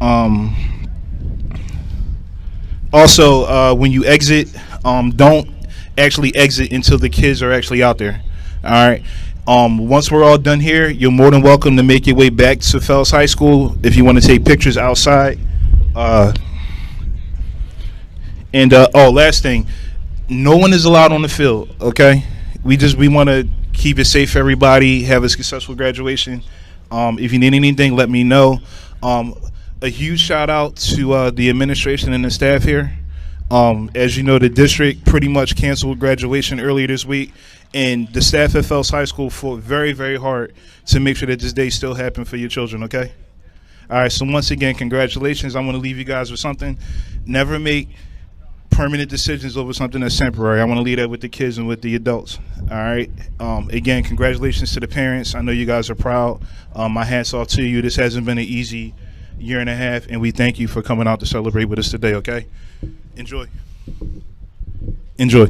Um, Also, when you exit, don't actually exit until the kids are actually out there. All right. Once we're all done here, you're more than welcome to make your way back to Fells High School if you want to take pictures outside. Uh, and last thing, no one is allowed on the field. Okay, we want to keep it safe for everybody. Have a successful graduation. If you need anything, let me know. Um, a huge shout out to the administration and the staff here. As you know, the district pretty much canceled graduation earlier this week, and the staff at Fells High School fought very, very hard to make sure that this day still happened for your children. Okay. All right. So once again, congratulations. I want to leave you guys with something. Never make permanent decisions over something that's temporary. I want to leave that with the kids and with the adults. All right. Again, congratulations to the parents. I know you guys are proud. My hats off to you. This hasn't been an easy year and a half, and we thank you for coming out to celebrate with us today. Okay. Enjoy. Enjoy.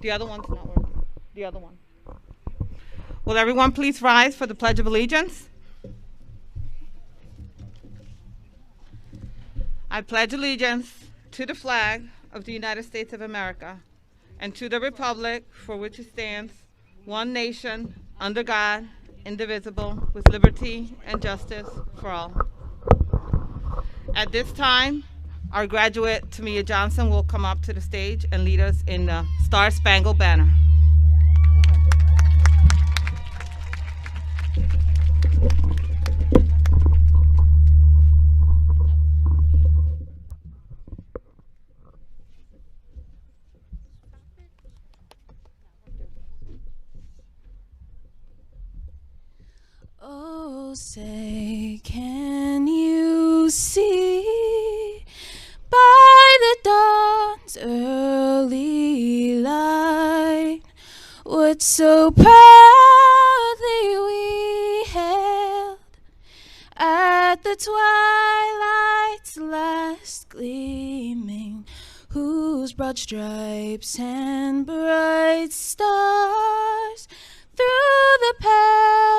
The other one's not working. The other one. Will everyone please rise for the Pledge of Allegiance? I pledge allegiance to the flag of the United States of America and to the republic for which it stands, one nation, under God, indivisible, with liberty and justice for all. At this time, our graduate, Tamia Johnson, will come up to the stage and lead us in the Star Spangled Banner. Oh, say, can you see by the dawn's early light what so proudly we hailed at the twilight's last gleaming, whose broad stripes and bright stars through the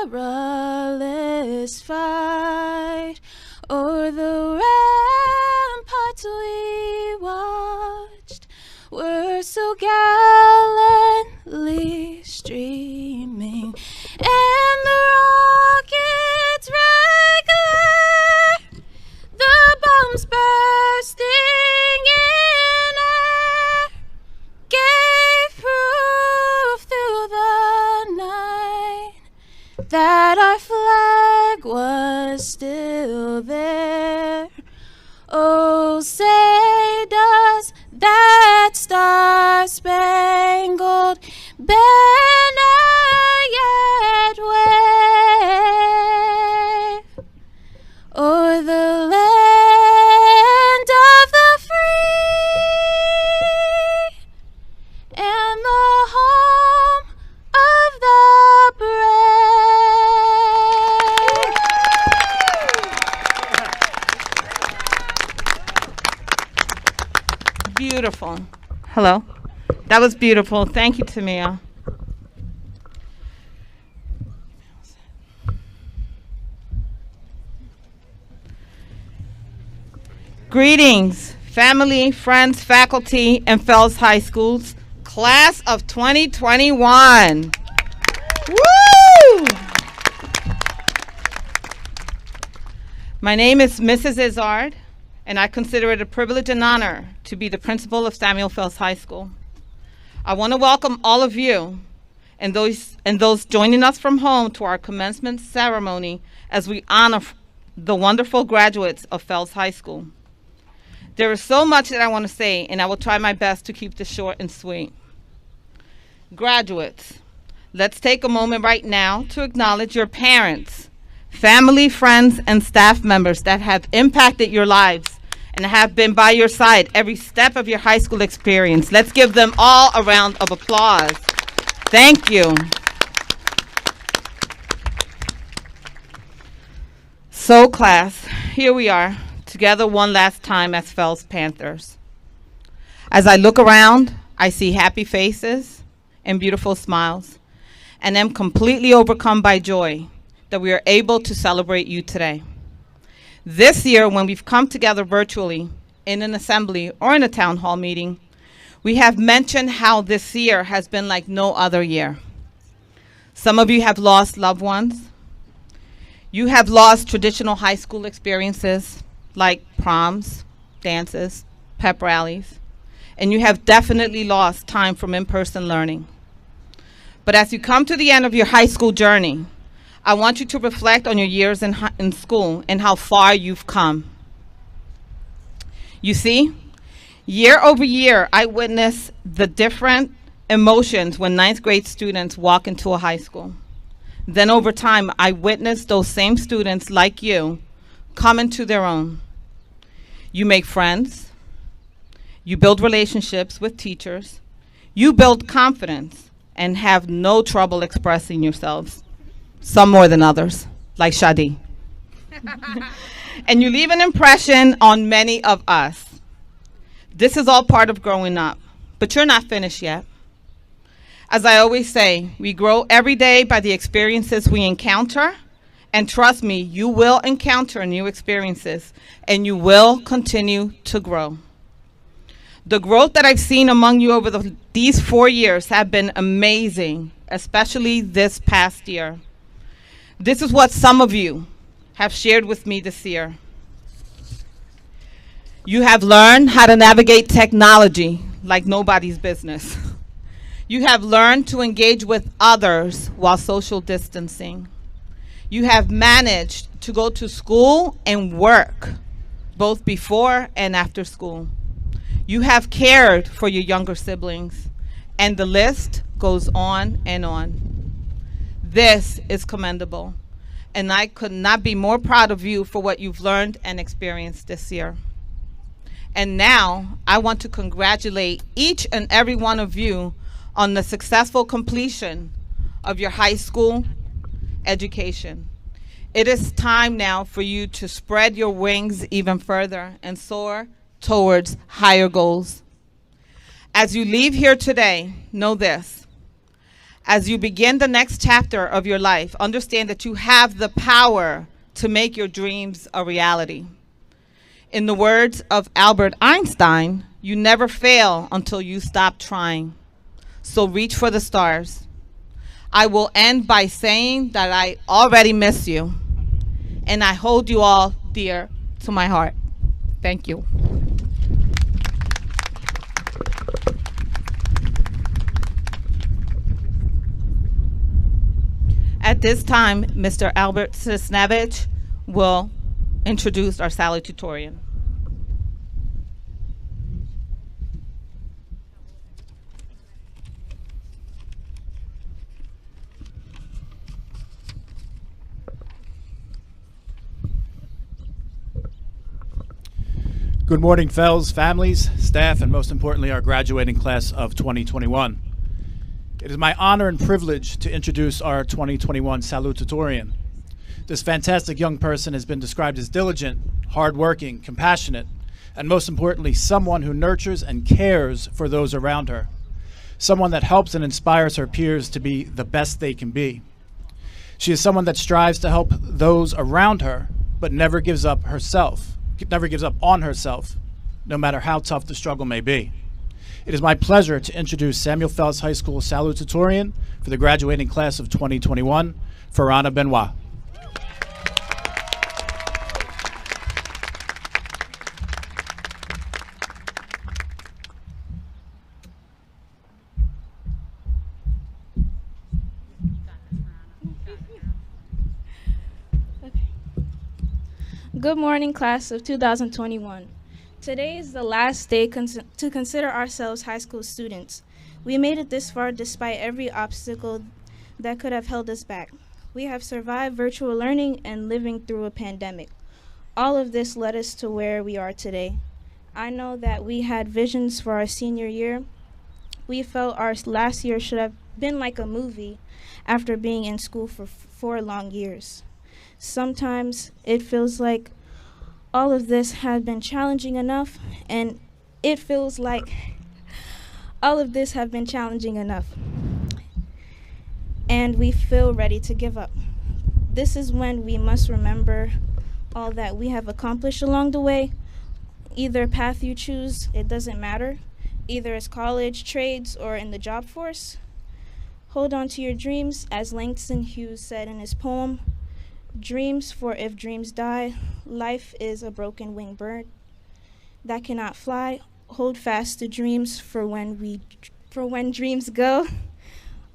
perilous fight o'er the ramparts we watched were so gallantly streaming, and the rockets regular, the bombs bursting in air, gave proof through the night that our flag was still there. Oh, say does that star-spangled banner yet wave o'er the land of the free and the home of the brave. Beautiful. Hello. That was beautiful. Thank you, Tamia. Greetings, family, friends, faculty, and Fells High School's class of 2021. Woo! My name is Mrs. Izzard, and I consider it a privilege and honor to be the principal of Samuel Fells High School. I want to welcome all of you and those joining us from home to our commencement ceremony as we honor the wonderful graduates of Fells High School. There is so much that I want to say, and I will try my best to keep this short and sweet. Graduates, let's take a moment right now to acknowledge your parents, family, friends, and staff members that have impacted your lives and have been by your side every step of your high school experience. Let's give them all a round of applause. Thank you. So class, here we are, together one last time as Fells Panthers. As I look around, I see happy faces and beautiful smiles, and am completely overcome by joy that we are able to celebrate you today. This year, when we've come together virtually in an assembly or in a town hall meeting, we have mentioned how this year has been like no other year. Some of you have lost loved ones. You have lost traditional high school experiences like proms, dances, pep rallies, and you have definitely lost time from in-person learning. But as you come to the end of your high school journey, I want you to reflect on your years in school and how far you've come. You see, year over year, I witness the different emotions when ninth grade students walk into a high school. Then over time, I witness those same students like you come into their own. You make friends, you build relationships with teachers, you build confidence, and have no trouble expressing yourselves. Some more than others, like Shadi. And you leave an impression on many of us. This is all part of growing up, but you're not finished yet. As I always say, we grow every day by the experiences we encounter. And trust me, you will encounter new experiences and you will continue to grow. The growth that I've seen among you over these 4 years have been amazing, especially this past year. This is what some of you have shared with me this year. You have learned how to navigate technology like nobody's business. You have learned to engage with others while social distancing. You have managed to go to school and work, both before and after school. You have cared for your younger siblings, and the list goes on and on. This is commendable, and I could not be more proud of you for what you've learned and experienced this year. And now, I want to congratulate each and every one of you on the successful completion of your high school education. It is time now for you to spread your wings even further and soar towards higher goals. As you leave here today, know this. As you begin the next chapter of your life, understand that you have the power to make your dreams a reality. In the words of Albert Einstein, you never fail until you stop trying. So reach for the stars. I will end by saying that I already miss you, and I hold you all dear to my heart. Thank you. At this time, Mr. Albert Cisnevich will introduce our salutatorian. Good morning, Fells, families, staff, and most importantly, our graduating class of 2021. It is my honor and privilege to introduce our 2021 salutatorian. This fantastic young person has been described as diligent, hardworking, compassionate, and most importantly, someone who nurtures and cares for those around her. Someone that helps and inspires her peers to be the best they can be. She is someone that strives to help those around her, but never gives up on herself, no matter how tough the struggle may be. It is my pleasure to introduce Samuel Fells High School salutatorian for the graduating class of 2021, Farhana Benoit. Good morning, class of 2021. Today is the last day to consider ourselves high school students. We made it this far despite every obstacle that could have held us back. We have survived virtual learning and living through a pandemic. All of this led us to where we are today. I know that we had visions for our senior year. We felt our last year should have been like a movie after being in school for 4 long years. Sometimes it feels like all of this has been challenging enough, and it feels like all of this have been challenging enough, and we feel ready to give up. This is when we must remember all that we have accomplished along the way. Either path you choose, it doesn't matter. Either it's college, trades, or in the job force. Hold on to your dreams, as Langston Hughes said in his poem. Dreams, for if dreams die, life is a broken winged bird that cannot fly. Hold fast to dreams, for when dreams go,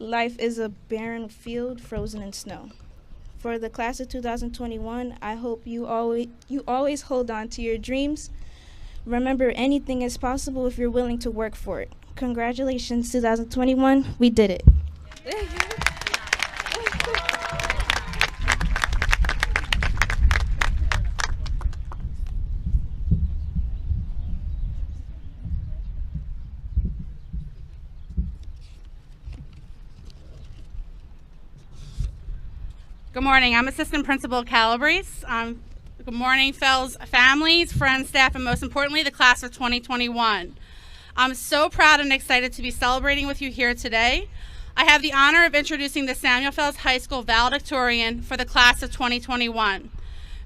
life is a barren field frozen in snow. For the class of 2021, I hope you always hold on to your dreams. Remember, anything is possible if you're willing to work for it. Congratulations, 2021, we did it. Good morning. I'm Assistant Principal Calabrese. Good morning, Fells families, friends, staff, and most importantly, the class of 2021. I'm so proud and excited to be celebrating with you here today. I have the honor of introducing the Samuel Fells High School valedictorian for the class of 2021.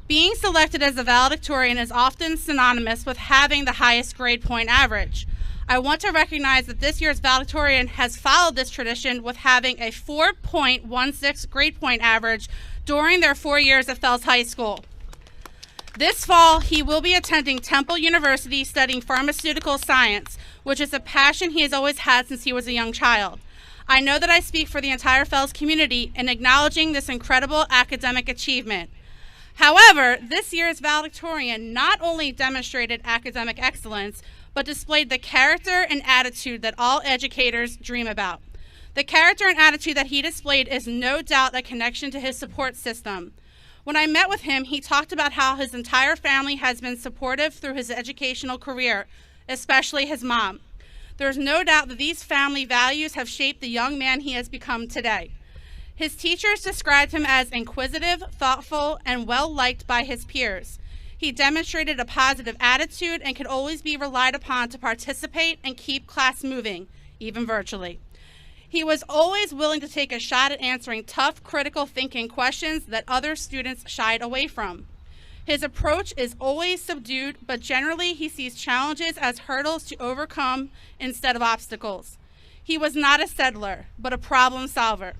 Being selected as a valedictorian is often synonymous with having the highest grade point average. I want to recognize that this year's valedictorian has followed this tradition with having a 4.16 grade point average during their 4 years at Fells High School. This fall, he will be attending Temple University studying pharmaceutical science, which is a passion he has always had since he was a young child. I know that I speak for the entire Fells community in acknowledging this incredible academic achievement. However, this year's valedictorian not only demonstrated academic excellence, but displayed the character and attitude that all educators dream about. The character and attitude that he displayed is no doubt a connection to his support system. When I met with him, he talked about how his entire family has been supportive through his educational career, especially his mom. There's no doubt that these family values have shaped the young man he has become today. His teachers described him as inquisitive, thoughtful, and well-liked by his peers. He demonstrated a positive attitude and could always be relied upon to participate and keep class moving, even virtually. He was always willing to take a shot at answering tough, critical thinking questions that other students shied away from. His approach is always subdued, but generally he sees challenges as hurdles to overcome instead of obstacles. He was not a settler, but a problem solver.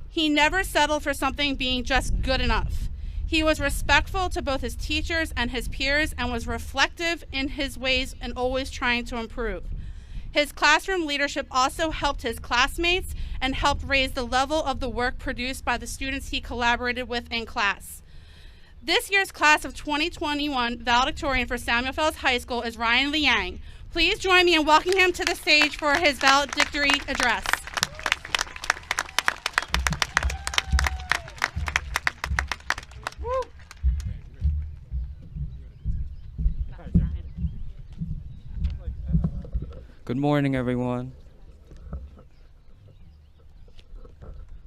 He never settled for something being just good enough. He was respectful to both his teachers and his peers and was reflective in his ways and always trying to improve. His classroom leadership also helped his classmates and helped raise the level of the work produced by the students he collaborated with in class. This year's class of 2021 valedictorian for Samuel Fells High School is Ryan Liang. Please join me in welcoming him to the stage for his valedictory address. Good morning, everyone.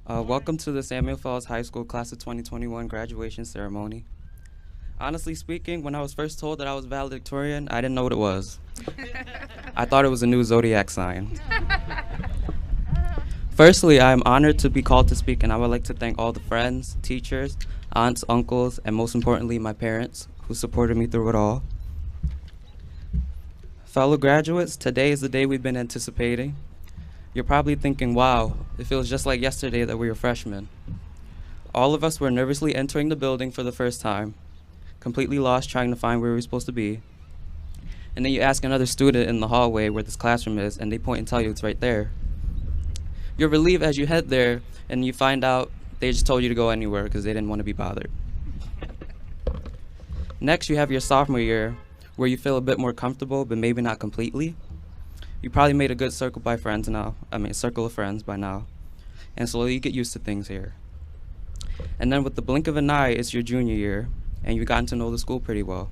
Welcome to the Samuel Fells High School Class of 2021 graduation ceremony. Honestly speaking, when I was first told that I was valedictorian, I didn't know what it was. I thought it was a new zodiac sign. Firstly, I am honored to be called to speak, and I would like to thank all the friends, teachers, aunts, uncles, and most importantly, my parents, who supported me through it all. Fellow graduates, today is the day we've been anticipating. You're probably thinking, wow, it feels just like yesterday that we were freshmen. All of us were nervously entering the building for the first time, completely lost trying to find where we were supposed to be. And then you ask another student in the hallway where this classroom is, and they point and tell you it's right there. You're relieved as you head there, and you find out they just told you to go anywhere because they didn't want to be bothered. Next, you have your sophomore year, where you feel a bit more comfortable, but maybe not completely. You probably made a good circle of friends by now, and slowly you get used to things here. And then with the blink of an eye, it's your junior year, and you've gotten to know the school pretty well.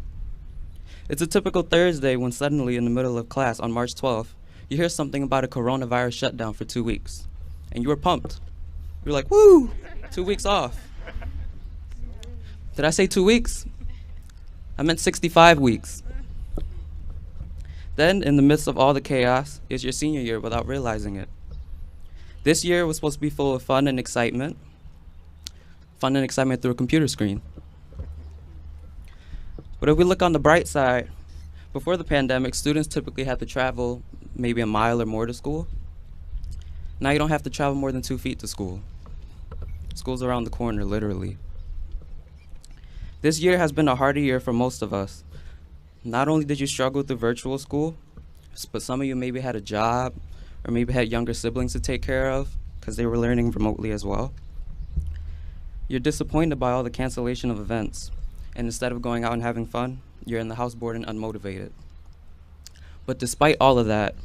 It's a typical Thursday when suddenly in the middle of class on March 12th, you hear something about a coronavirus shutdown for 2 weeks, and you were pumped. You're like, woo, 2 weeks off. Did I say 2 weeks? I meant 65 weeks. Then, in the midst of all the chaos, is your senior year without realizing it. This year was supposed to be full of fun and excitement through a computer screen. But if we look on the bright side, before the pandemic, students typically had to travel maybe a mile or more to school. Now you don't have to travel more than 2 feet to school. School's around the corner, literally. This year has been a harder year for most of us. Not only did you struggle through virtual school, but some of you maybe had a job or maybe had younger siblings to take care of because they were learning remotely as well. You're disappointed by all the cancellation of events, and instead of going out and having fun, you're in the house bored and unmotivated. But despite all of that,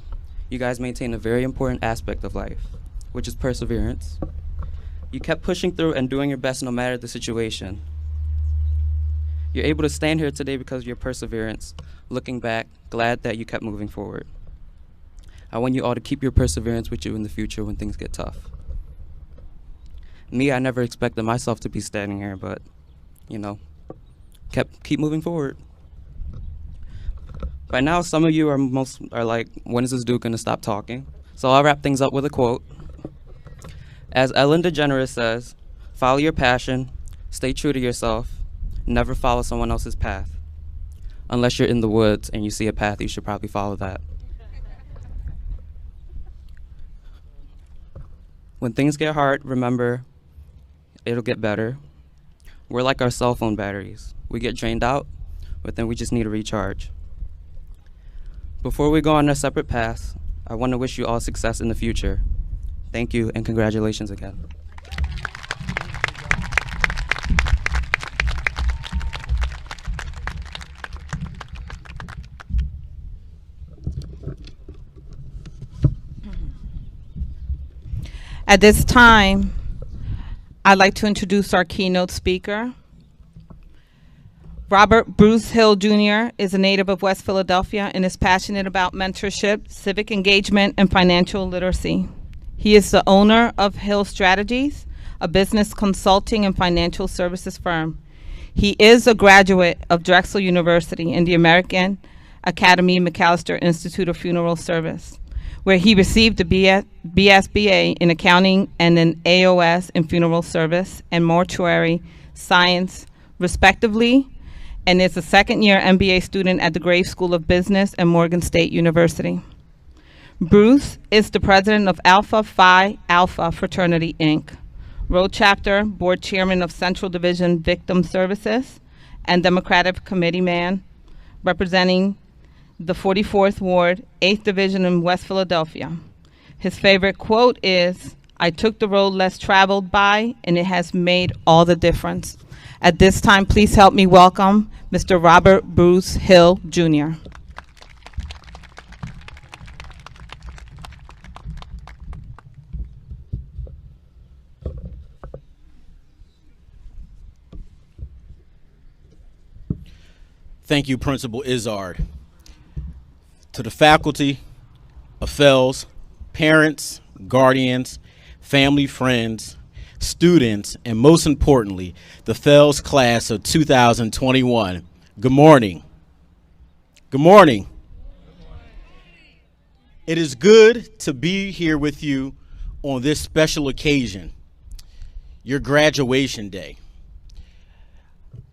you guys maintain a very important aspect of life, which is perseverance. You kept pushing through and doing your best no matter the situation. You're able to stand here today because of your perseverance. Looking back, glad that you kept moving forward. I want you all to keep your perseverance with you in the future when things get tough. Me, I never expected myself to be standing here, but, you know, keep moving forward. By now, some of you are like, when is this dude gonna stop talking? So I'll wrap things up with a quote. As Ellen DeGeneres says, follow your passion, stay true to yourself, never follow someone else's path. Unless you're in the woods and you see a path, you should probably follow that. When things get hard, remember, it'll get better. We're like our cell phone batteries. We get drained out, but then we just need a recharge. Before we go on our separate paths, I want to wish you all success in the future. Thank you and congratulations again. At this time, I'd like to introduce our keynote speaker. Robert Bruce Hill Jr. is a native of West Philadelphia and is passionate about mentorship, civic engagement, and financial literacy. He is the owner of Hill Strategies, a business consulting and financial services firm. He is a graduate of Drexel University and the American Academy McAllister Institute of Funeral Service, where he received a BSBA in accounting and an AOS in funeral service and mortuary science, respectively, and is a second-year MBA student at the Graves School of Business and Morgan State University. Bruce is the president of Alpha Phi Alpha Fraternity, Inc., Road Chapter, board chairman of Central Division Victim Services, and Democratic Committee man representing the 44th Ward, 8th Division in West Philadelphia. His favorite quote is, "I took the road less traveled by, and it has made all the difference." At this time, please help me welcome Mr. Robert Bruce Hill, Jr. Thank you, Principal Izzard. To the faculty of Fells, parents, guardians, family, friends, students, and most importantly, the Fells class of 2021, good morning. Good morning. It is good to be here with you on this special occasion, your graduation day.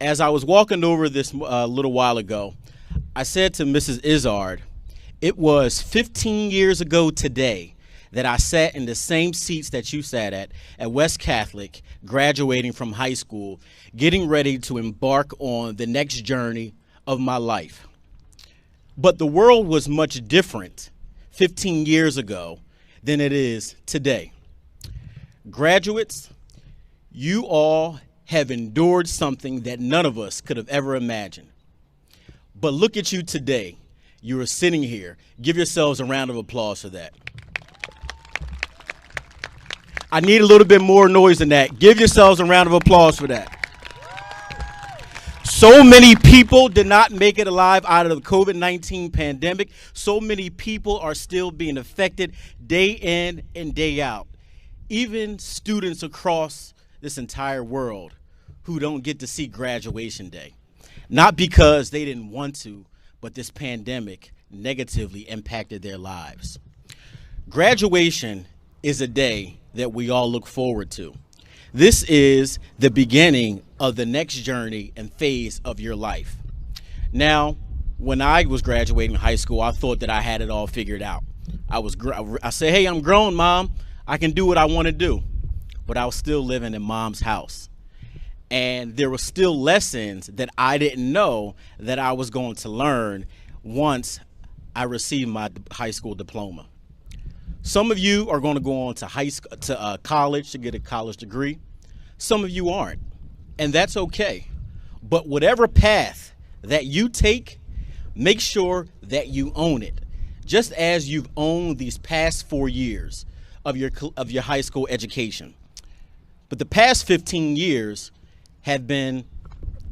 As I was walking over this little while ago, I said to Mrs. Izzard, it was 15 years ago today that I sat in the same seats that you sat at West Catholic, graduating from high school, getting ready to embark on the next journey of my life. But the world was much different 15 years ago than it is today. Graduates, you all have endured something that none of us could have ever imagined. But look at you today. You are sitting here. Give yourselves a round of applause for that. I need a little bit more noise than that. Give yourselves a round of applause for that. So many people did not make it alive out of the COVID-19 pandemic. So many people are still being affected day in and day out. Even students across this entire world who don't get to see graduation day. Not because they didn't want to, but this pandemic negatively impacted their lives. Graduation is a day that we all look forward to. This is the beginning of the next journey and phase of your life. Now, when I was graduating high school, I thought that I had it all figured out. I said, hey, I'm grown, Mom. I can do what I want to do. But I was still living in Mom's house. And there were still lessons that I didn't know that I was going to learn once I received my high school diploma. Some of you are going to go on to college to get a college degree. Some of you aren't, and that's okay. But whatever path that you take, make sure that you own it, just as you've owned these past 4 years of your high school education. But the past 15 years have been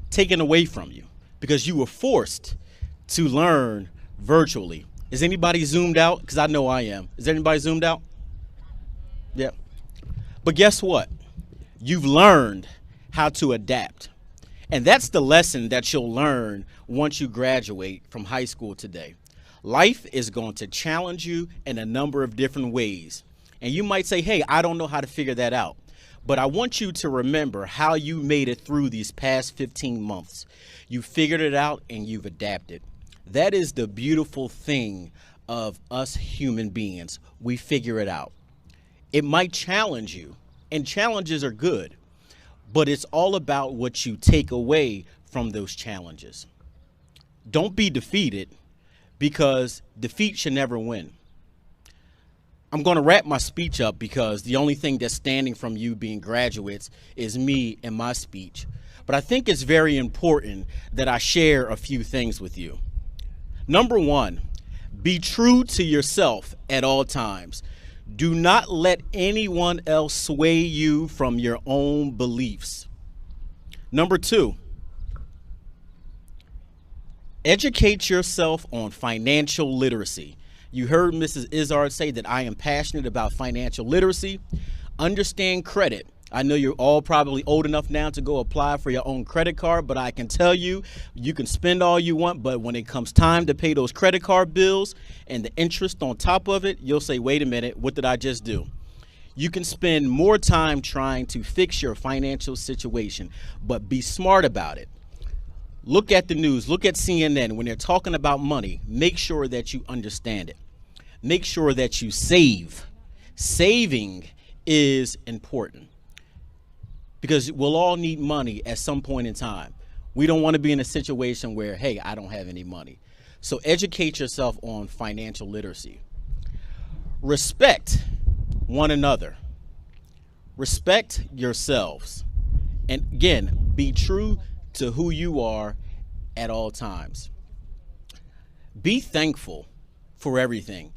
taken away from you because you were forced to learn virtually. Is anybody zoomed out? Because I know I am. Is anybody zoomed out? Yeah. But guess what? You've learned how to adapt. And that's the lesson that you'll learn once you graduate from high school today. Life is going to challenge you in a number of different ways. And you might say, hey, I don't know how to figure that out. But I want you to remember how you made it through these past 15 months. You figured it out and you've adapted. That is the beautiful thing of us human beings. We figure it out. It might challenge you, and challenges are good, but it's all about what you take away from those challenges. Don't be defeated, because defeat should never win. I'm going to wrap my speech up because the only thing that's standing from you being graduates is me and my speech. But I think it's very important that I share a few things with you. Number one, be true to yourself at all times. Do not let anyone else sway you from your own beliefs. Number two, educate yourself on financial literacy. You heard Mrs. Izzard say that I am passionate about financial literacy. Understand credit. I know you're all probably old enough now to go apply for your own credit card, but I can tell you, you can spend all you want, but when it comes time to pay those credit card bills and the interest on top of it, you'll say, wait a minute, what did I just do? You can spend more time trying to fix your financial situation, but be smart about it. Look at the news, look at CNN. When they're talking about money, make sure that you understand it. Make sure that you save. Saving is important because we'll all need money at some point in time. We don't want to be in a situation where, hey, I don't have any money. So educate yourself on financial literacy. Respect one another. Respect yourselves. And again, be true to who you are at all times. Be thankful for everything.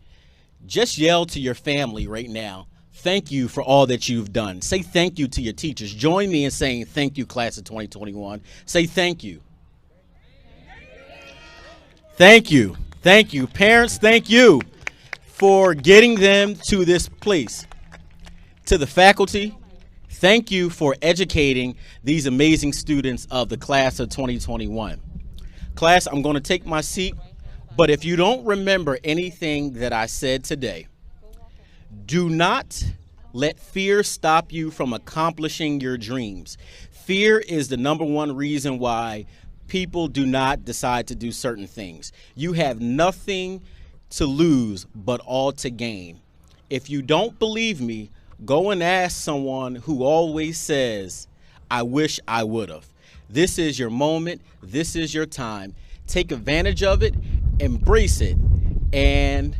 Just yell to your family right now, thank you for all that you've done. Say thank you to your teachers. Join me in saying thank you, class of 2021. Say thank you. Thank you. Thank you. Parents, thank you for getting them to this place. To the faculty, thank you for educating these amazing students of the class of 2021. Class, I'm going to take my seat, but if you don't remember anything that I said today, do not let fear stop you from accomplishing your dreams. Fear is the number one reason why people do not decide to do certain things. You have nothing to lose but all to gain. If you don't believe me, go and ask someone who always says, I wish I would have. This is your moment. This is your time. Take advantage of it, embrace it, and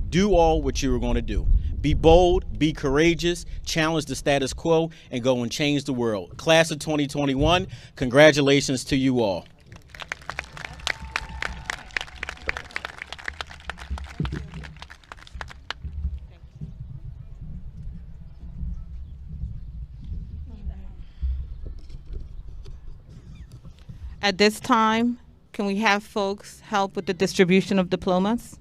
do all what you were going to do. Be bold, be courageous, challenge the status quo, and go and change the world. Class of 2021, congratulations to you all. At this time, can we have folks help with the distribution of diplomas?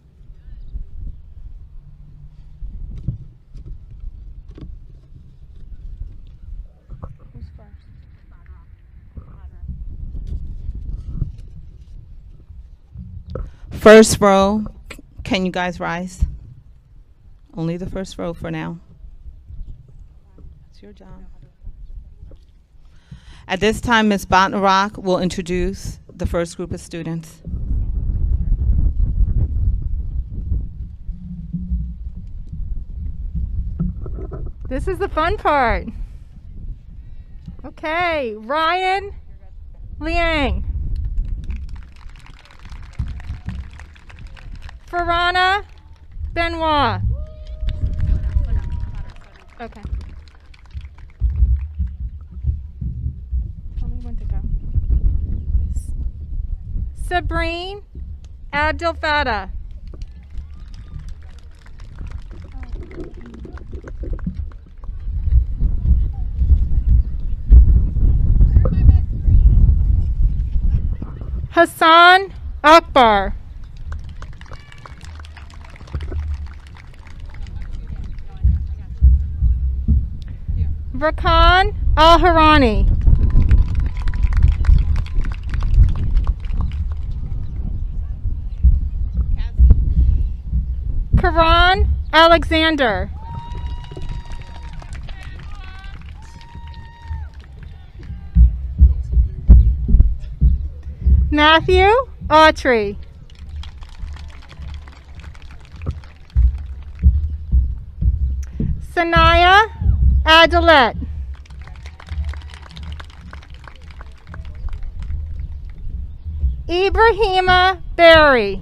First row, can you guys rise? Only the first row for now. It's your job. At this time, Ms. Botnarock will introduce the first group of students. This is the fun part. Okay, Ryan Liang. Farana Benoit. Okay. Tell me when to go. Sabrine Abdelfata. Hassan Akbar. Rakan Al-Harani. Karan Alexander. Matthew Autry. Sanaya Adelet. Ibrahima Berry.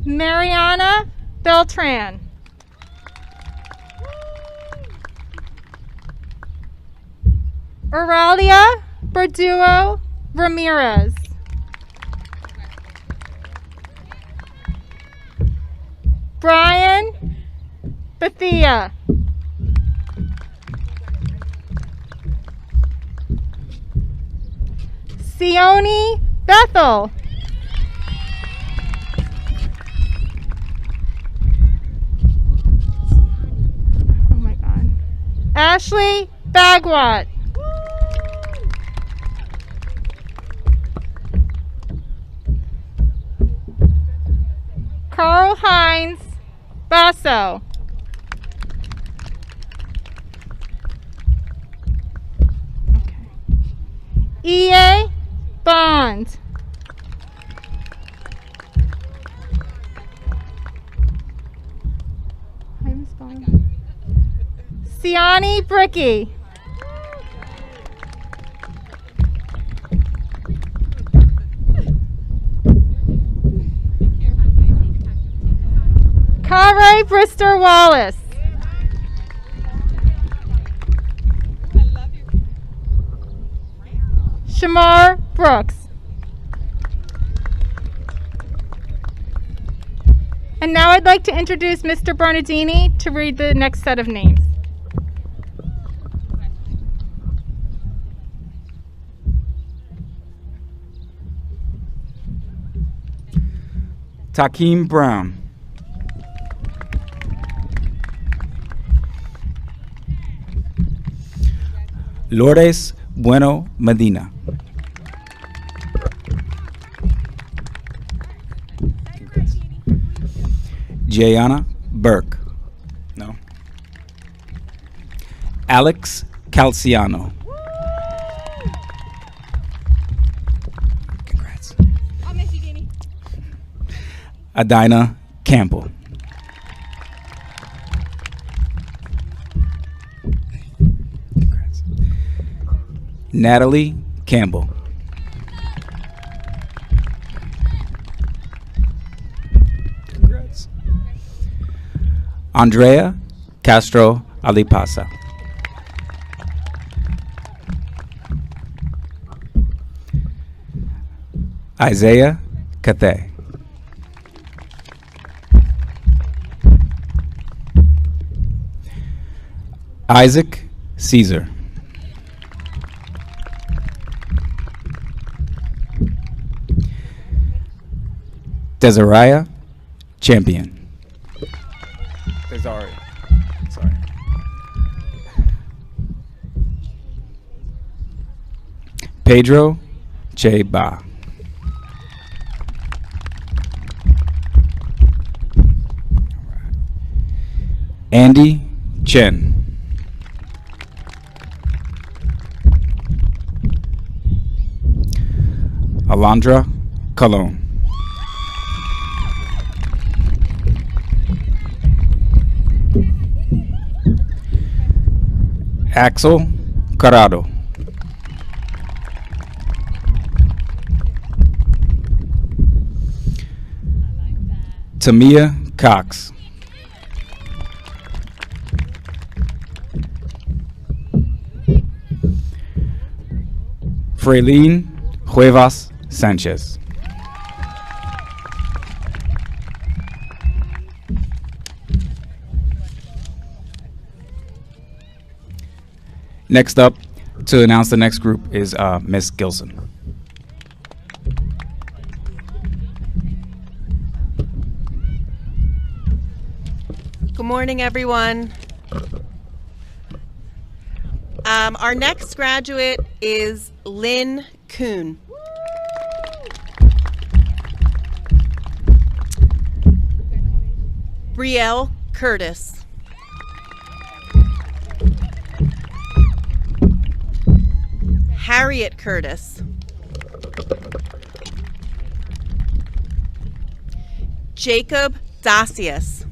Mariana Beltran. Auralia Berduo Ramirez. Brian Bethia. Sione Bethel. Oh my God. Ashley Bagwat. Carl Hines Basso. E.A. Bond. Hi, Miss Bond. Siani Bricky. Kare Brister Wallace. Shamar Brooks. And now I'd like to introduce Mr. Bernardini to read the next set of names. Takeem Brown. Lourdes Bueno Medina. Jayana Burke. No. Alex Calciano. Congrats. I'll miss you, Denny. Adina Campbell. Congrats. Natalie Campbell. Congrats. Andrea Castro Alipasa. Isaiah Cathay. Isaac Caesar. Desariah Champion. Sorry. Pedro Che Ba. Andy Chen. Alondra Colon. Axel Carrado. Tamia Cox. Fraylene Cuevas Sanchez. Next up, to announce the next group is Miss Gilson. Good morning, everyone. Our next graduate is Lynn Kuhn. Brielle Curtis. Harriet Curtis. Jacob Dacius.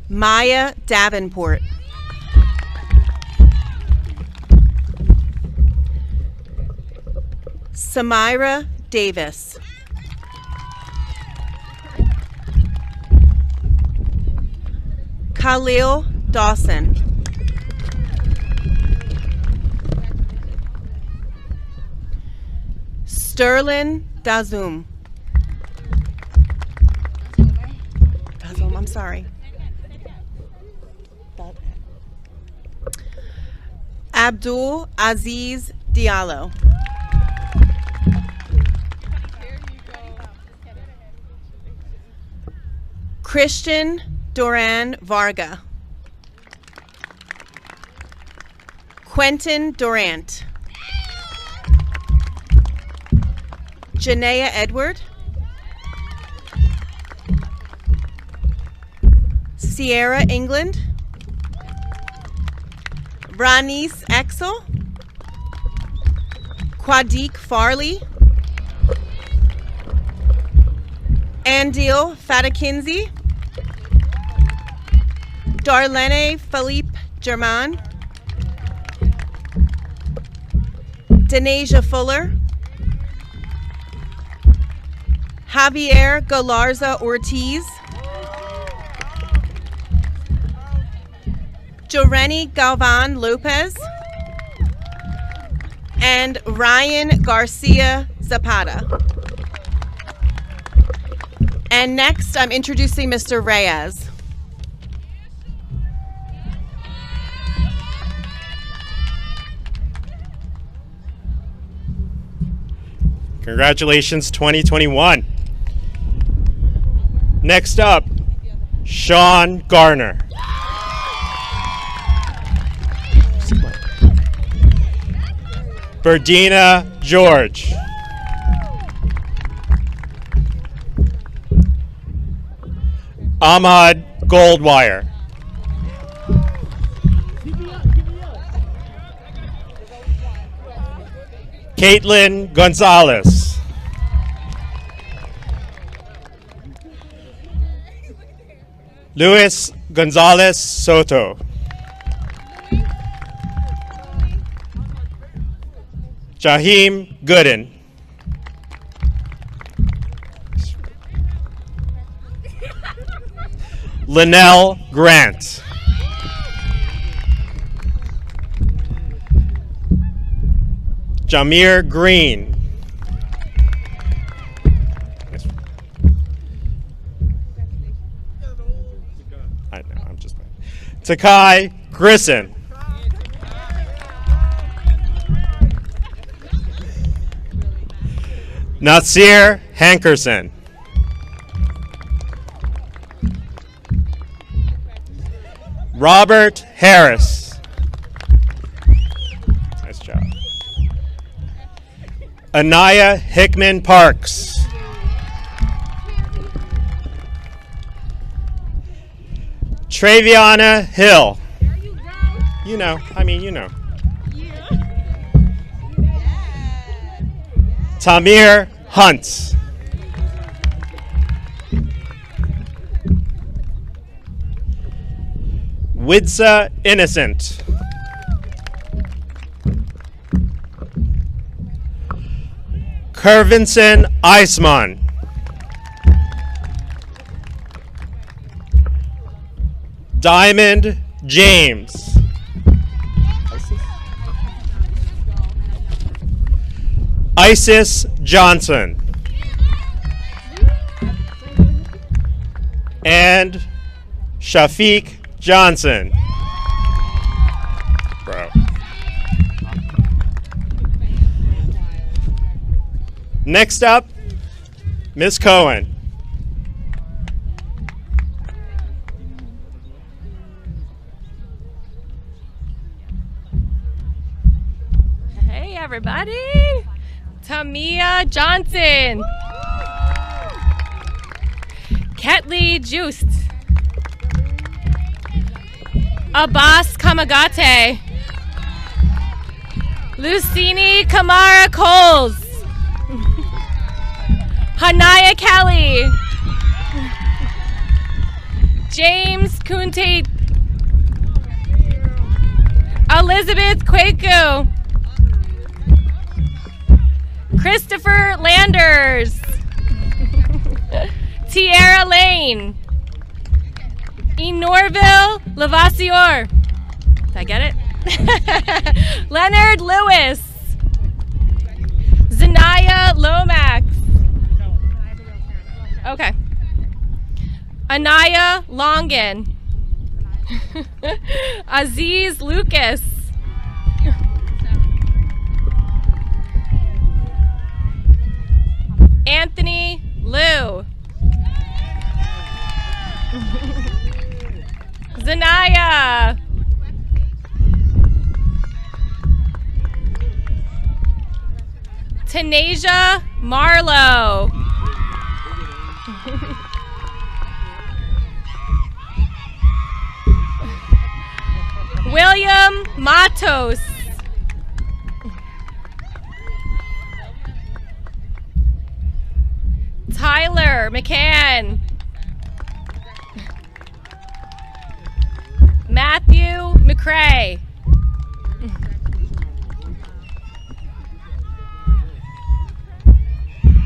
Maya Davenport. Samira Davis. Khalil Dawson. Sterling Dazum. I'm sorry. Abdul Aziz Diallo. Christian Doran Varga. Quentin Durant. Janaea Edward. Sierra England. Ranice Exel. Quadique Farley. Andil Fatakinzi. Darlene Philippe German. Denasia Fuller. Javier Galarza Ortiz. Joreni Galvan Lopez. And Ryan Garcia Zapata. And next, I'm introducing Mr. Reyes. Congratulations, 2021. Next up, Sean Garner. Berdina George. Ahmad Goldwire. Caitlin Gonzalez. Luis Gonzalez Soto. Jaheim Gooden. Linnell Grant. Jamir Green. I know, I'm just playing. Takai Grisson. Nasir Hankerson. Robert Harris. Nice job. Anaya Hickman Parks. Traviana Hill. You know, you know. Tamir Hunt. Widsa Innocent. Kervinson Eisman. Diamond James. Isis Johnson. And Shafiq Johnson. Bro. Next up, Ms. Cohen. Hey, everybody. Tamia Johnson. Ketley Juiced. Abbas Kamagate. Lucini Kamara Coles. Hanaya Kelly. James Kunte. Elizabeth Kwaku. Christopher Landers. Tierra Lane. Enorville Lavassieur. Did I get it? Leonard Lewis. Zanaya Lomax. Okay. Anaya Longan. Aziz Lucas. Anthony Liu. Zanaya. Tanasia Marlowe. William Matos. Tyler McCann. Matthew McCrae.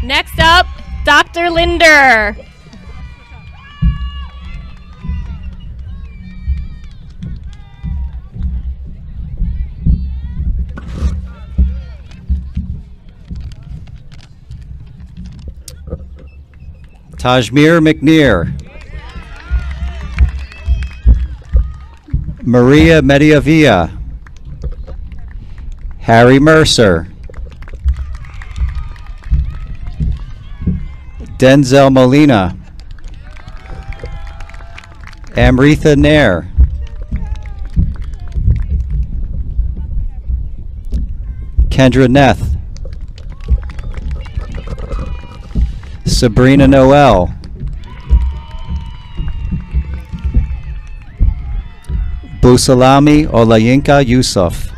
Next up, Dr. Linder. Tajmir McNear. Maria Mediavilla. Harry Mercer. Denzel Molina. Amritha Nair. Kendra Neth. Sabrina Noel. Busalami Olayinka Yusuf.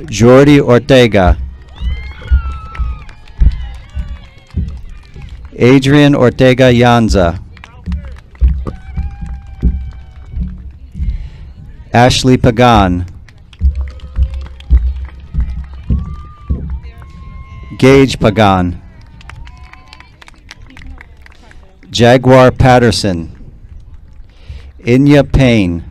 Jordi Ortega. Adrian Ortega Yanza. Ashley Pagan. Gage Pagan. Jaguar Patterson. Inya Payne.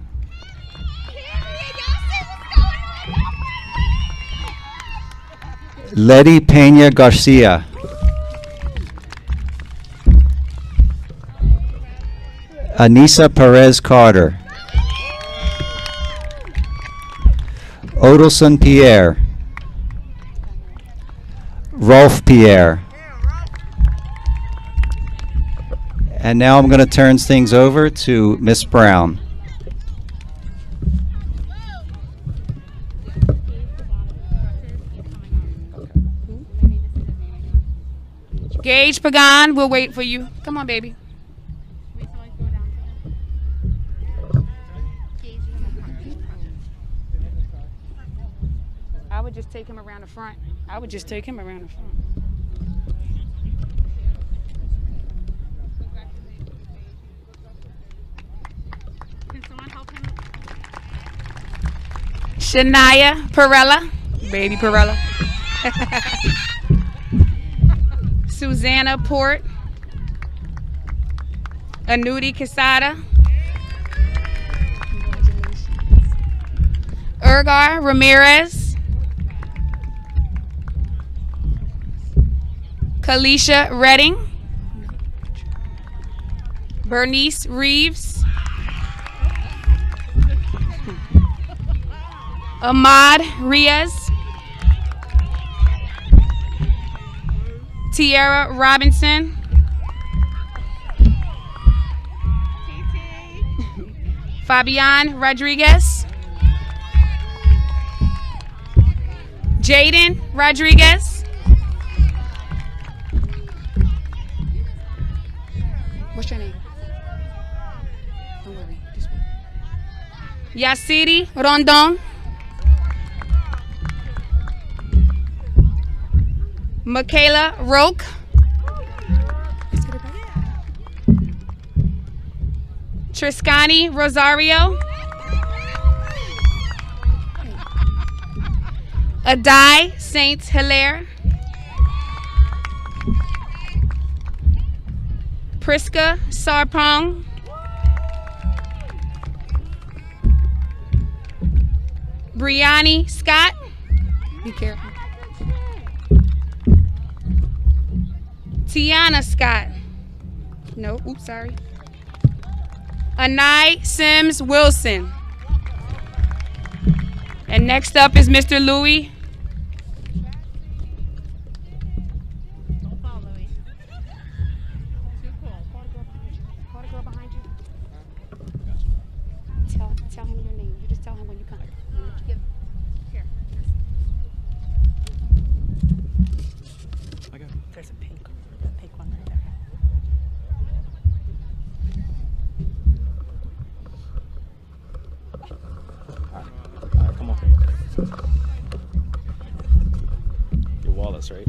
Letty Pena Garcia. Anissa Perez Carter. Odelson Pierre. Rolf Pierre. And now I'm going to turn things over to Miss Brown. Gage Pagan, we'll wait for you. Come on, baby. I would just take him around the front. I would just take him around the front. Can someone help him? Shania Perella. Baby Perella. Susanna Port. Anuti Quesada. Urgar Ramirez. Kalisha Redding. Bernice Reeves. Ahmad Riaz. Tierra Robinson. Fabian Rodriguez. Jaden Rodriguez. What's your name? Yasiri Rondon. Michaela Roque. Triscani Rosario. Adai Saint Hilaire. Priska Sarpong. Brianni Scott. Be careful. Tiana Scott. No, oops, sorry. Anai Sims Wilson. And next up is Mr. Louis. Tell him your name. You just tell him when you come. Here. There's a pink one right there. All right, come on. You're Wallace, right?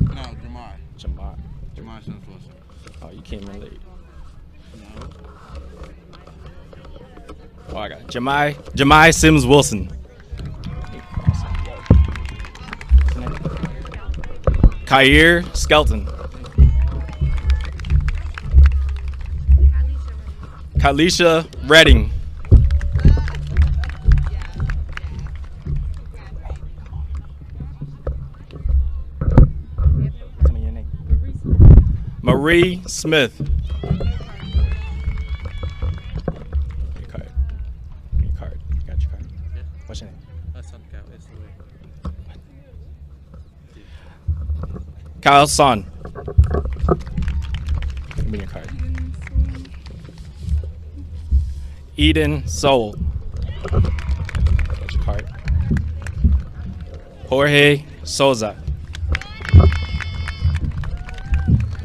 No, Jamar. Jamar. Jamar Sims Wilson. Oh, you came in late. Oh, I got it. Jemai Sims Wilson. Kair Skelton. Kalisha Redding. Tell me your name. Marie Smith. Your card. Your card. You got your card. What's your name? Kyle Son. Give me your card. Eden Soul. Got your card. Jorge Souza.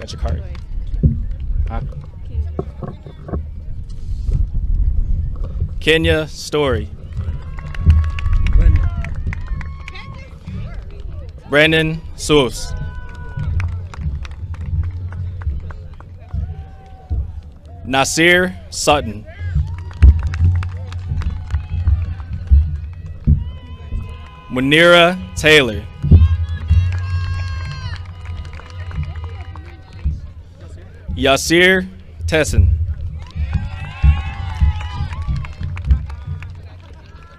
Got your card. Huh? Kenya Story. Brandon Seuss. Nasir Sutton. Munira Taylor. Yasir Tessin.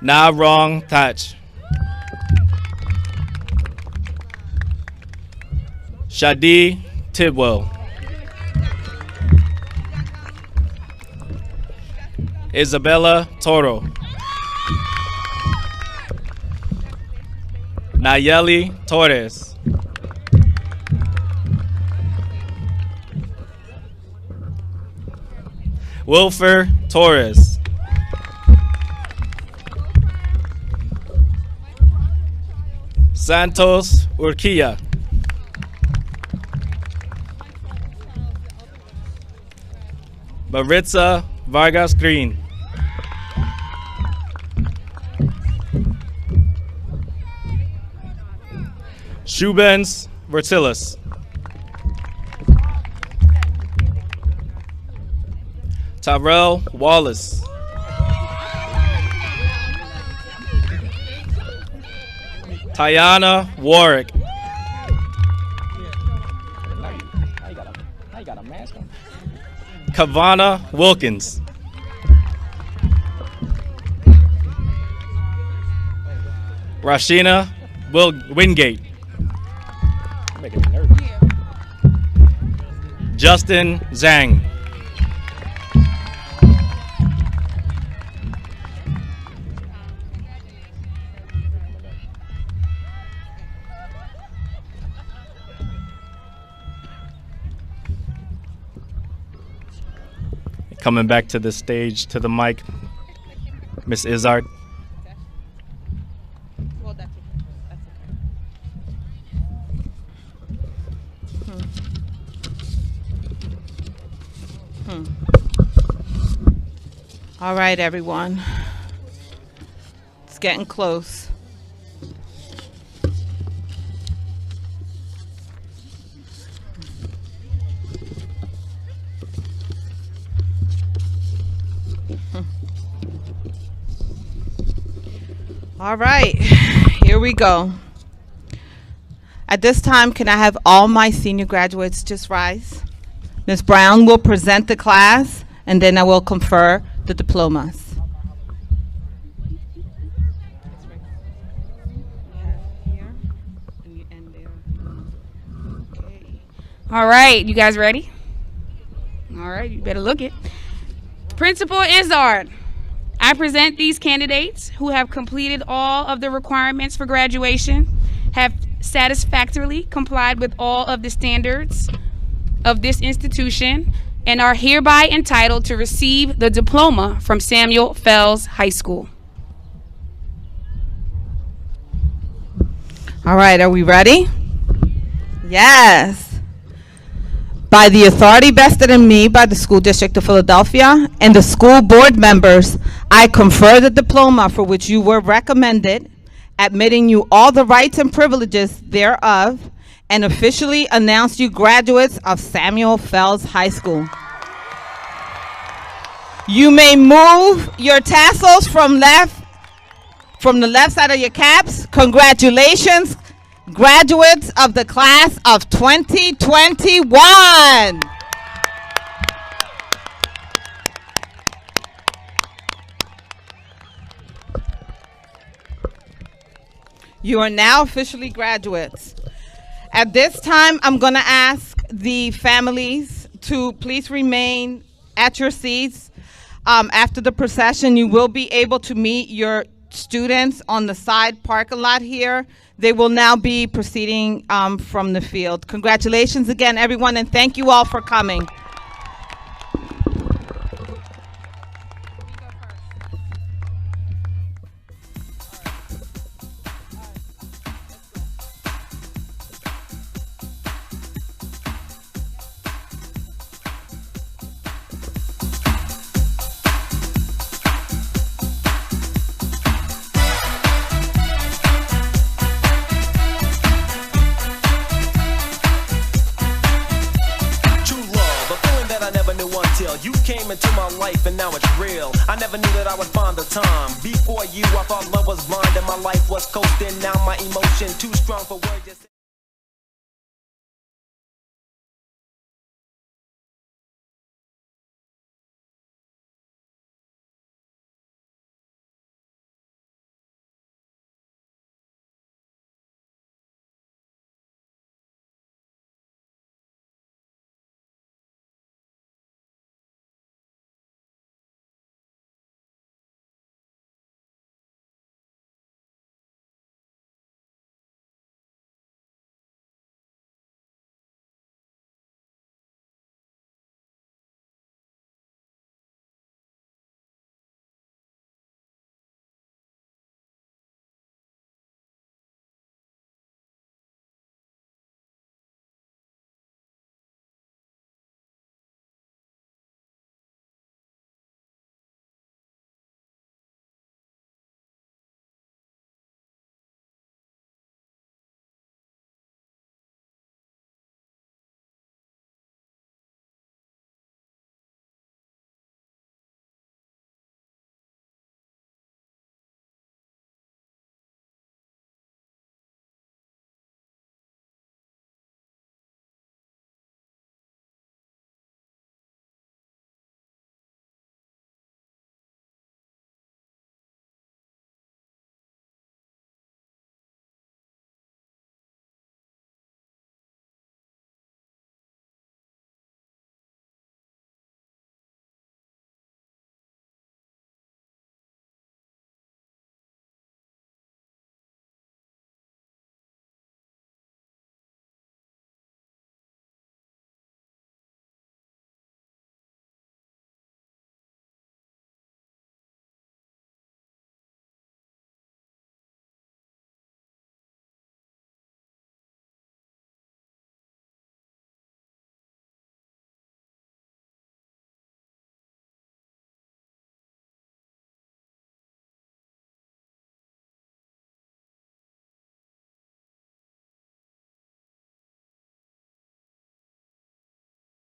Na Wrong Thatch. Shadi Tidwell. Isabella Toro. Nayeli Torres. Wilfer Torres. Santos Urquilla. Maritza Vargas Green. Shubens Vertilis. Tyrell Wallace. Tiana Warwick. Kavana Wilkins. Rashina Wingate. Making me nervous. Justin Zhang. Coming back to the stage, to the mic, Miss Izzard. All right, everyone. It's getting close. All right, here we go. At this time, can I have all my senior graduates just rise? Ms. Brown will present the class, and then I will confer the diplomas. All right, you guys ready? All right, you better look it. Principal Izzard, I present these candidates who have completed all of the requirements for graduation, have satisfactorily complied with all of the standards of this institution, and are hereby entitled to receive the diploma from Samuel Fells High School. All right, are we ready? Yes. By the authority vested in me by the School District of Philadelphia and the school board members, I confer the diploma for which you were recommended, admitting you all the rights and privileges thereof, and officially announce you graduates of Samuel Fells High School. You may move your tassels from the left side of your caps. Congratulations, graduates of the class of 2021. You are now officially graduates. At this time, I'm going to ask the families to please remain at your seats. After the procession, you will be able to meet your students on the side parking lot here. They will now be proceeding from the field. Congratulations again, everyone, and thank you all for coming. You came into my life and now it's real. I never knew that I would find the time. Before you, I thought love was blind and my life was coasting. Now my emotion too strong for words.